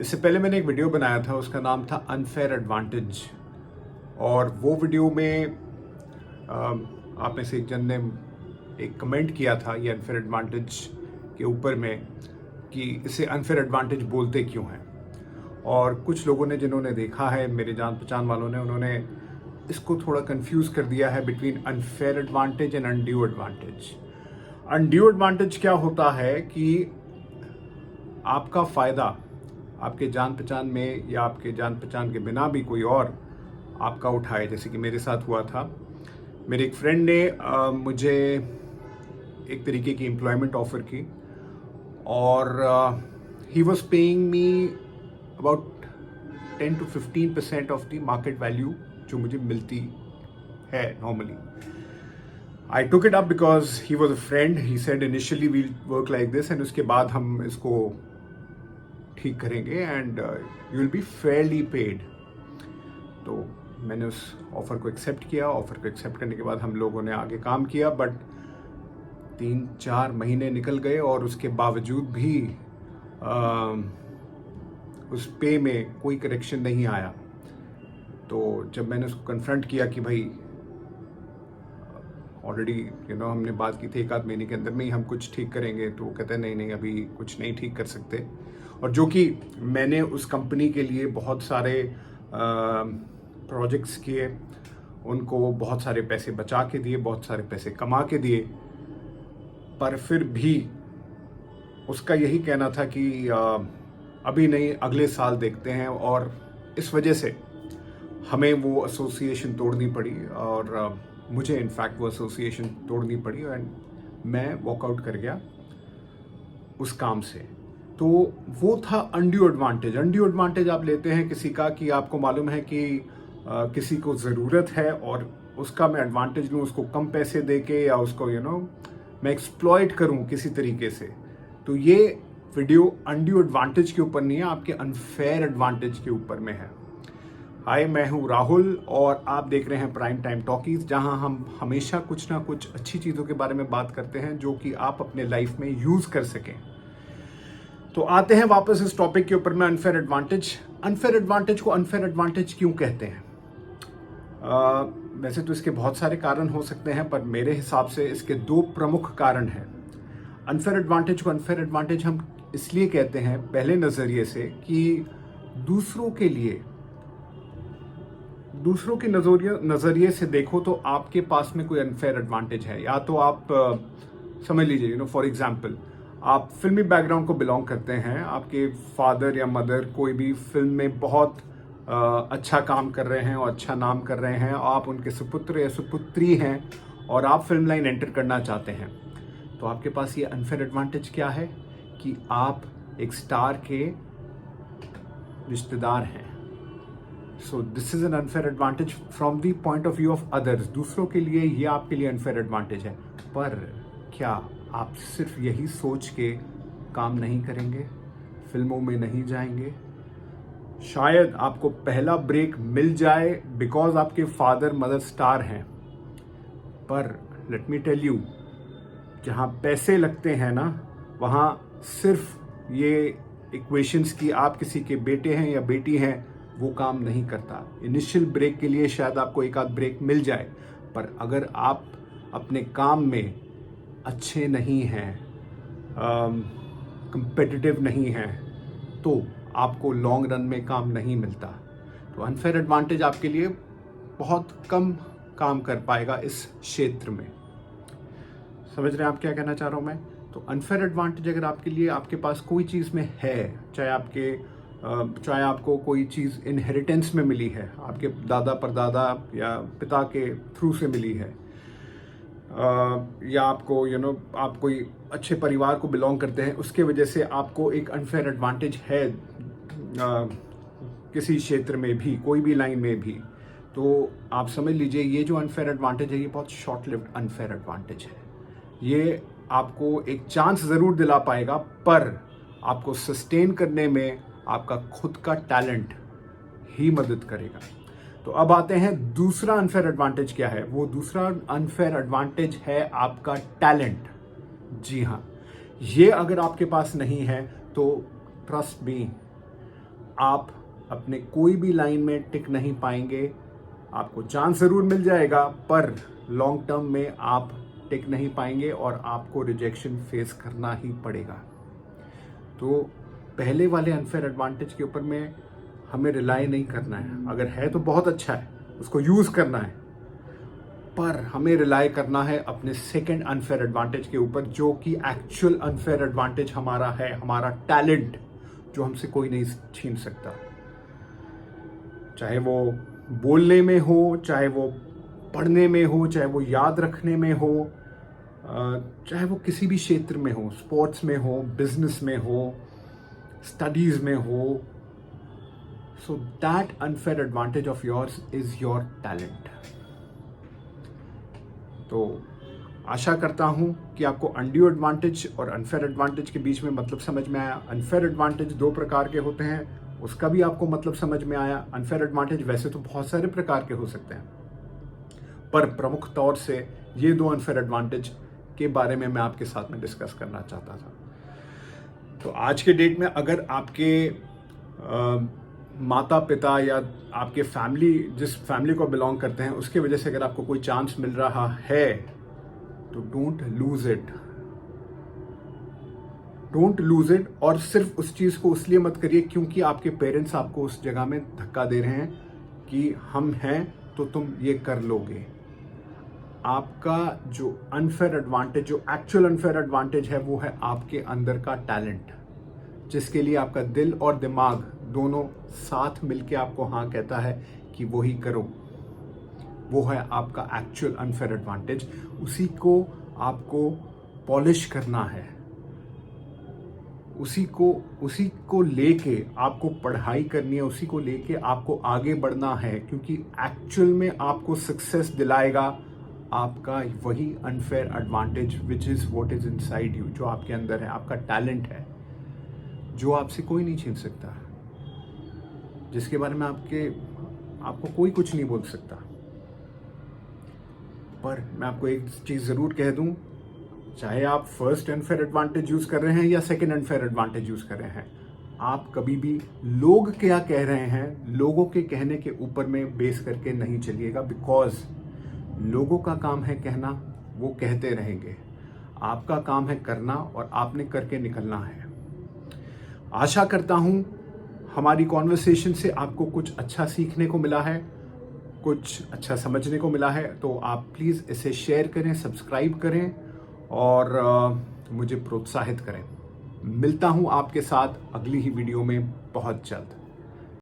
इससे पहले मैंने एक वीडियो बनाया था, उसका नाम था अनफेयर एडवांटेज। और वो वीडियो में आप में से एक जन ने एक कमेंट किया था ये अनफेयर एडवांटेज के ऊपर में कि इसे अनफेयर एडवांटेज बोलते क्यों हैं। और कुछ लोगों ने, जिन्होंने देखा है, मेरे जान पहचान वालों ने, उन्होंने इसको थोड़ा कंफ्यूज कर दिया है between unfair advantage and undue advantage. Undue advantage क्या होता है कि आपका फ़ायदा आपके जान पहचान में या आपके जान पहचान के बिना भी कोई और आपका उठाए, जैसे कि मेरे साथ हुआ था। मेरे एक फ्रेंड ने मुझे एक तरीके की एम्प्लॉयमेंट ऑफर की और he was paying me about 10 to 15% of the market value जो मुझे मिलती है normally. I took it up because he was a friend. He said initially we'll work like this and उसके बाद हम इसको ठीक करेंगे and you will be fairly paid. तो मैंने उस ऑफ़र को एक्सेप्ट किया। ऑफ़र को एक्सेप्ट करने के बाद हम लोगों ने आगे काम किया, बट 3-4 महीने निकल गए और उसके बावजूद भी उस पे में कोई करेक्शन नहीं आया। तो जब मैंने उसको कन्फ्रंट किया कि भाई ऑलरेडी हमने बात की थी 1 आध महीने के अंदर में ही हम कुछ ठीक करेंगे, तो वो कहते हैं नहीं अभी कुछ नहीं ठीक कर सकते। और जो कि मैंने उस कंपनी के लिए बहुत सारे प्रोजेक्ट्स किए, उनको बहुत सारे पैसे बचा के दिए, बहुत सारे पैसे कमा के दिए, पर फिर भी उसका यही कहना था कि अभी नहीं, अगले साल देखते हैं। और इस वजह से हमें वो एसोसिएशन तोड़नी पड़ी और मुझे इनफैक्ट वो एसोसिएशन तोड़नी पड़ी एंड मैं वॉकआउट कर गया उस काम से। तो वो था अनड्यू एडवांटेज। अनड्यू एडवांटेज आप लेते हैं किसी का कि आपको मालूम है कि किसी को ज़रूरत है और उसका मैं एडवांटेज लूँ, उसको कम पैसे दे के, या उसको मैं एक्सप्लॉइट करूँ किसी तरीके से। तो ये वीडियो अनड्यू एडवांटेज के ऊपर नहीं है, आपके अनफेयर एडवांटेज के ऊपर में है। हाय, मैं हूँ राहुल और आप देख रहे हैं प्राइम टाइम टॉकीज, जहां हम हमेशा कुछ ना कुछ अच्छी चीज़ों के बारे में बात करते हैं जो कि आप अपने लाइफ में यूज़ कर सकें। तो आते हैं वापस इस टॉपिक के ऊपर में, अनफेयर एडवांटेज। अनफेयर एडवांटेज को अनफेयर एडवांटेज क्यों कहते हैं? वैसे तो इसके बहुत सारे कारण हो सकते हैं, पर मेरे हिसाब से इसके 2 प्रमुख कारण हैं। अनफेयर एडवांटेज को अनफेयर एडवांटेज हम इसलिए कहते हैं पहले नज़रिए से कि दूसरों के नज़रिए से देखो तो आपके पास में कोई अनफेयर एडवांटेज है। या तो आप समझ लीजिए, फॉर एग्जांपल, आप फिल्मी बैकग्राउंड को बिलोंग करते हैं, आपके फादर या मदर कोई भी फिल्म में बहुत अच्छा काम कर रहे हैं और अच्छा नाम कर रहे हैं, आप उनके सुपुत्र या सुपुत्री हैं और आप फिल्म लाइन एंटर करना चाहते हैं। तो आपके पास ये अनफेयर एडवांटेज क्या है कि आप एक स्टार के रिश्तेदार हैं। So this is an unfair advantage from the point of view of others. दूसरों के लिए ये आपके लिए अनफेयर एडवांटेज है। पर क्या आप सिर्फ यही सोच के काम नहीं करेंगे, फिल्मों में नहीं जाएंगे? शायद आपको पहला ब्रेक मिल जाए बिकॉज आपके फादर मदर स्टार हैं, पर लेट मी टेल यू, जहाँ पैसे लगते हैं ना, वहाँ सिर्फ ये इक्वेशंस की आप किसी के बेटे हैं या बेटी हैं वो काम नहीं करता। इनिशियल ब्रेक के लिए शायद आपको 1 आध ब्रेक मिल जाए, पर अगर आप अपने काम में अच्छे नहीं हैं, कंपेटिटिव नहीं हैं, तो आपको लॉन्ग रन में काम नहीं मिलता। तो अनफेयर एडवांटेज आपके लिए बहुत कम काम कर पाएगा इस क्षेत्र में। समझ रहे हैं आप क्या कहना चाह रहा हूँ मैं? तो अनफेयर एडवांटेज अगर आपके लिए, आपके पास कोई चीज़ में है, चाहे आपको कोई चीज़ इनहेरिटेंस में मिली है, आपके दादा परदादा या पिता के थ्रू से मिली है, या आपको आप कोई अच्छे परिवार को बिलोंग करते हैं, उसके वजह से आपको एक अनफेयर एडवांटेज है किसी क्षेत्र में भी, कोई भी लाइन में भी, तो आप समझ लीजिए ये जो अनफेयर एडवांटेज है ये बहुत शॉर्ट लिव्ड अनफेयर एडवांटेज है। ये आपको एक चांस ज़रूर दिला पाएगा, पर आपको सस्टेन करने में आपका खुद का टैलेंट ही मदद करेगा। तो अब आते हैं दूसरा अनफेयर एडवांटेज क्या है। वो दूसरा अनफेयर एडवांटेज है आपका टैलेंट। जी हाँ, ये अगर आपके पास नहीं है तो ट्रस्ट मी, आप अपने कोई भी लाइन में टिक नहीं पाएंगे। आपको चांस ज़रूर मिल जाएगा पर लॉन्ग टर्म में आप टिक नहीं पाएंगे और आपको रिजेक्शन फेस करना ही पड़ेगा। तो पहले वाले अनफेयर एडवांटेज के ऊपर में हमें रिलाई नहीं करना है। अगर है तो बहुत अच्छा है, उसको यूज़ करना है, पर हमें रिलाई करना है अपने सेकंड अनफेयर एडवांटेज के ऊपर, जो कि एक्चुअल अनफेयर एडवांटेज हमारा है, हमारा टैलेंट, जो हमसे कोई नहीं छीन सकता। चाहे वो बोलने में हो, चाहे वो पढ़ने में हो, चाहे वो याद रखने में हो, चाहे वो किसी भी क्षेत्र में हो, स्पोर्ट्स में हो, बिजनेस में हो, स्टडीज में हो। So that unfair advantage of yours is your talent. तो आशा करता हूं कि आपको अनड्यू एडवांटेज और अनफेयर एडवांटेज के बीच में मतलब समझ में आया। अनफेयर एडवांटेज 2 प्रकार के होते हैं, उसका भी आपको मतलब समझ में आया। अनफेयर एडवांटेज वैसे तो बहुत सारे प्रकार के हो सकते हैं, पर प्रमुख तौर से ये 2 अनफेयर एडवांटेज के बारे में मैं आपके साथ में डिस्कस करना चाहता था। तो आज के डेट में अगर आपके माता पिता या आपके फैमिली, जिस फैमिली को बिलोंग करते हैं, उसके वजह से अगर आपको कोई चांस मिल रहा है तो don't lose it, don't lose it. और सिर्फ उस चीज को इसलिए मत करिए क्योंकि आपके पेरेंट्स आपको उस जगह में धक्का दे रहे हैं कि हम हैं तो तुम ये कर लोगे। आपका जो अनफेयर एडवांटेज, जो एक्चुअल अनफेयर एडवांटेज है, वो है आपके अंदर का टैलेंट, जिसके लिए आपका दिल और दिमाग दोनों साथ मिलके आपको हाँ कहता है कि वो ही करो। वो है आपका एक्चुअल अनफेयर एडवांटेज। उसी को आपको पॉलिश करना है, उसी को लेके आपको पढ़ाई करनी है, उसी को लेके आपको आगे बढ़ना है, क्योंकि एक्चुअल में आपको सक्सेस दिलाएगा आपका वही unfair advantage, which is what is inside you, जो आपके अंदर है, आपका टैलेंट है, जो आपसे कोई नहीं छीन सकता, जिसके बारे में आपको कोई कुछ नहीं बोल सकता। पर मैं आपको एक चीज जरूर कह दूं, चाहे आप फर्स्ट अनफेयर एडवांटेज यूज कर रहे हैं या सेकंड अनफेयर एडवांटेज यूज कर रहे हैं, आप कभी भी लोग क्या कह रहे हैं, लोगों के कहने के ऊपर में बेस करके नहीं चलिएगा। बिकॉज लोगों का काम है कहना, वो कहते रहेंगे। आपका काम है करना और आपने करके निकलना है। आशा करता हूं हमारी कॉन्वर्सेशन से आपको कुछ अच्छा सीखने को मिला है, कुछ अच्छा समझने को मिला है। तो आप प्लीज़ इसे शेयर करें, सब्सक्राइब करें और मुझे प्रोत्साहित करें। मिलता हूं आपके साथ अगली ही वीडियो में बहुत जल्द।